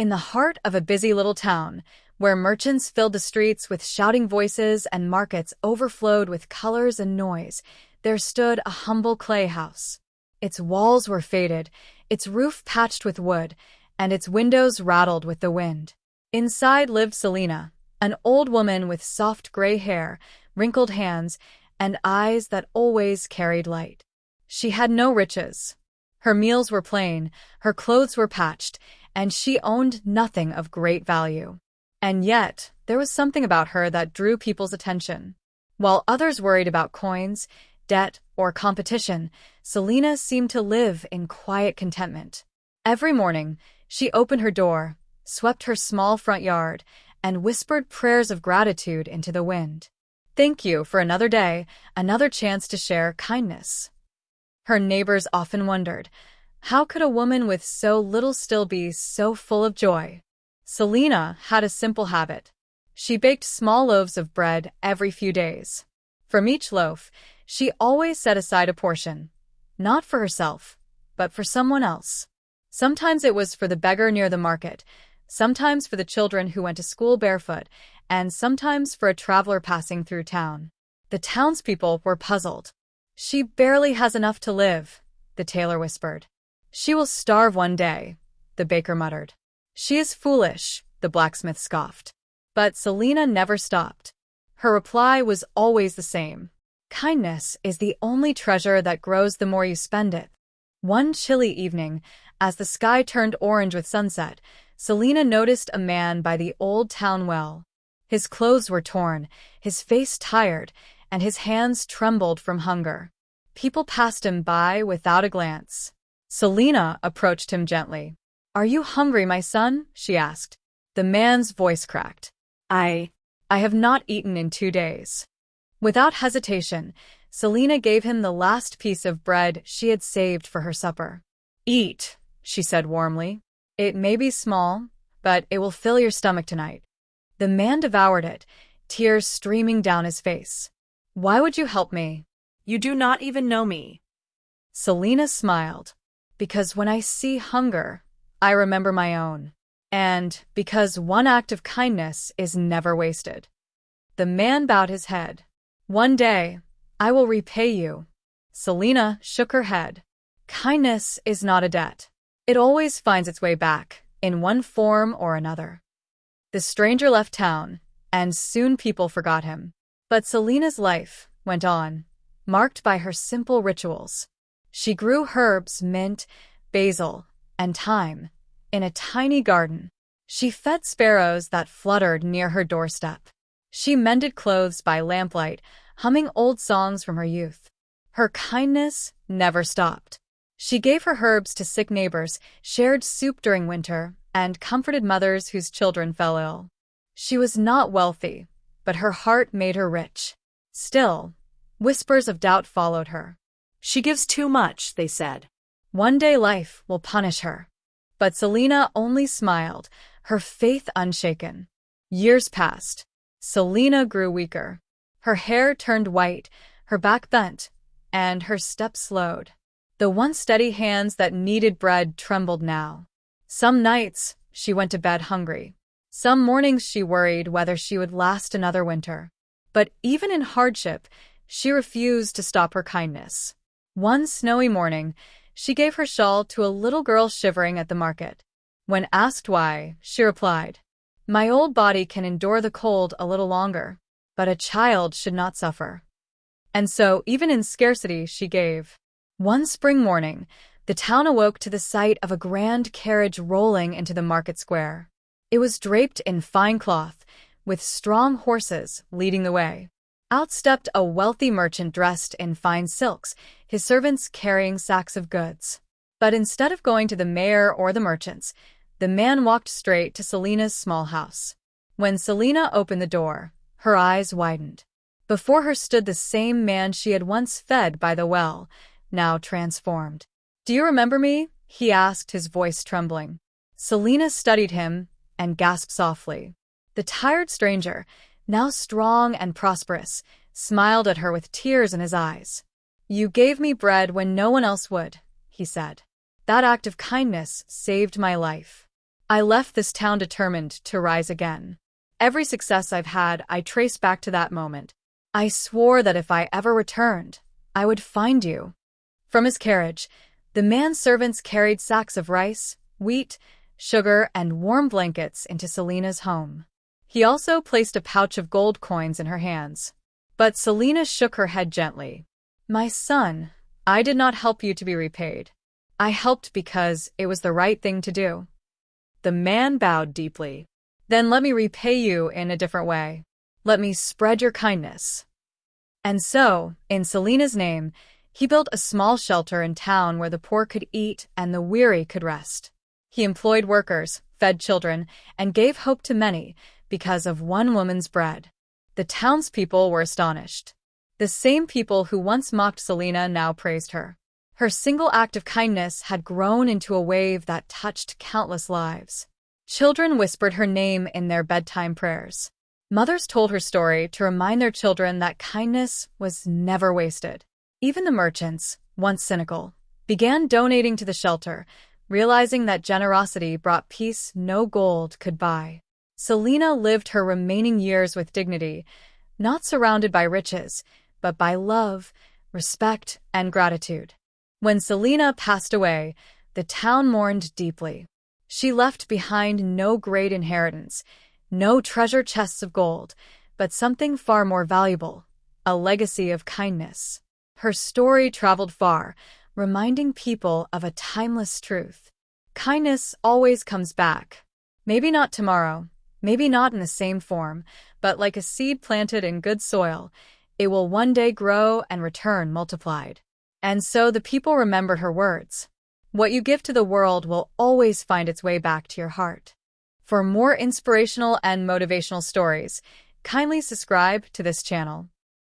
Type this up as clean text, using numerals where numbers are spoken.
In the heart of a busy little town, where merchants filled the streets with shouting voices and markets overflowed with colors and noise, there stood a humble clay house. Its walls were faded, its roof patched with wood, and its windows rattled with the wind. Inside lived Selina, an old woman with soft gray hair, wrinkled hands, and eyes that always carried light. She had no riches. Her meals were plain, her clothes were patched, and she owned nothing of great value. And yet, there was something about her that drew people's attention. While others worried about coins, debt, or competition, Selina seemed to live in quiet contentment. Every morning, she opened her door, swept her small front yard, and whispered prayers of gratitude into the wind. Thank you for another day, another chance to share kindness. Her neighbors often wondered, how could a woman with so little still be so full of joy? Selina had a simple habit. She baked small loaves of bread every few days. From each loaf, she always set aside a portion, not for herself, but for someone else. Sometimes it was for the beggar near the market, sometimes for the children who went to school barefoot, and sometimes for a traveler passing through town. The townspeople were puzzled. She barely has enough to live, the tailor whispered. She will starve one day, the baker muttered. She is foolish, the blacksmith scoffed. But Selina never stopped. Her reply was always the same. Kindness is the only treasure that grows the more you spend it. One chilly evening, as the sky turned orange with sunset, Selina noticed a man by the old town well. His clothes were torn, his face tired, and his hands trembled from hunger. People passed him by without a glance. Selina approached him gently. Are you hungry, my son? She asked. The man's voice cracked. I have not eaten in 2 days. Without hesitation, Selina gave him the last piece of bread she had saved for her supper. Eat, she said warmly. It may be small, but it will fill your stomach tonight. The man devoured it, tears streaming down his face. Why would you help me? You do not even know me. Selina smiled. Because when I see hunger, I remember my own. And because one act of kindness is never wasted. The man bowed his head. One day, I will repay you. Selina shook her head. Kindness is not a debt. It always finds its way back, in one form or another. The stranger left town, and soon people forgot him. But Selina's life went on, marked by her simple rituals. She grew herbs, mint, basil, and thyme, in a tiny garden. She fed sparrows that fluttered near her doorstep. She mended clothes by lamplight, humming old songs from her youth. Her kindness never stopped. She gave her herbs to sick neighbors, shared soup during winter, and comforted mothers whose children fell ill. She was not wealthy, but her heart made her rich. Still, whispers of doubt followed her. She gives too much, they said. One day life will punish her. But Selina only smiled, her faith unshaken. Years passed. Selina grew weaker. Her hair turned white, her back bent, and her steps slowed. The once steady hands that kneaded bread trembled now. Some nights, she went to bed hungry. Some mornings she worried whether she would last another winter. But even in hardship, she refused to stop her kindness. One snowy morning, she gave her shawl to a little girl shivering at the market. When asked why, she replied, My old body can endure the cold a little longer, but a child should not suffer. And so, even in scarcity, she gave. One spring morning, the town awoke to the sight of a grand carriage rolling into the market square. It was draped in fine cloth, with strong horses leading the way. Out stepped a wealthy merchant dressed in fine silks, his servants carrying sacks of goods. But instead of going to the mayor or the merchants, the man walked straight to Selina's small house. When Selina opened the door, her eyes widened. Before her stood the same man she had once fed by the well, now transformed. Do you remember me? He asked, his voice trembling. Selina studied him and gasped softly. The tired stranger, now strong and prosperous, smiled at her with tears in his eyes. You gave me bread when no one else would, he said. That act of kindness saved my life. I left this town determined to rise again. Every success I've had, I trace back to that moment. I swore that if I ever returned, I would find you." From his carriage, the man's servants carried sacks of rice, wheat, sugar, and warm blankets into Selina's home. He also placed a pouch of gold coins in her hands. But Selina shook her head gently. "My son, I did not help you to be repaid. I helped because it was the right thing to do." The man bowed deeply. "Then let me repay you in a different way. Let me spread your kindness." And so, in Selina's name, he built a small shelter in town where the poor could eat and the weary could rest. He employed workers, fed children, and gave hope to many because of one woman's bread. The townspeople were astonished. The same people who once mocked Selina now praised her. Her single act of kindness had grown into a wave that touched countless lives. Children whispered her name in their bedtime prayers. Mothers told her story to remind their children that kindness was never wasted. Even the merchants, once cynical, began donating to the shelter, realizing that generosity brought peace no gold could buy. Selina lived her remaining years with dignity, not surrounded by riches, but by love, respect, and gratitude. When Selina passed away, the town mourned deeply. She left behind no great inheritance, no treasure chests of gold, but something far more valuable, a legacy of kindness. Her story traveled far, reminding people of a timeless truth. Kindness always comes back. Maybe not tomorrow, maybe not in the same form, but like a seed planted in good soil, it will one day grow and return multiplied. And so the people remembered her words. What you give to the world will always find its way back to your heart. For more inspirational and motivational stories, kindly subscribe to this channel.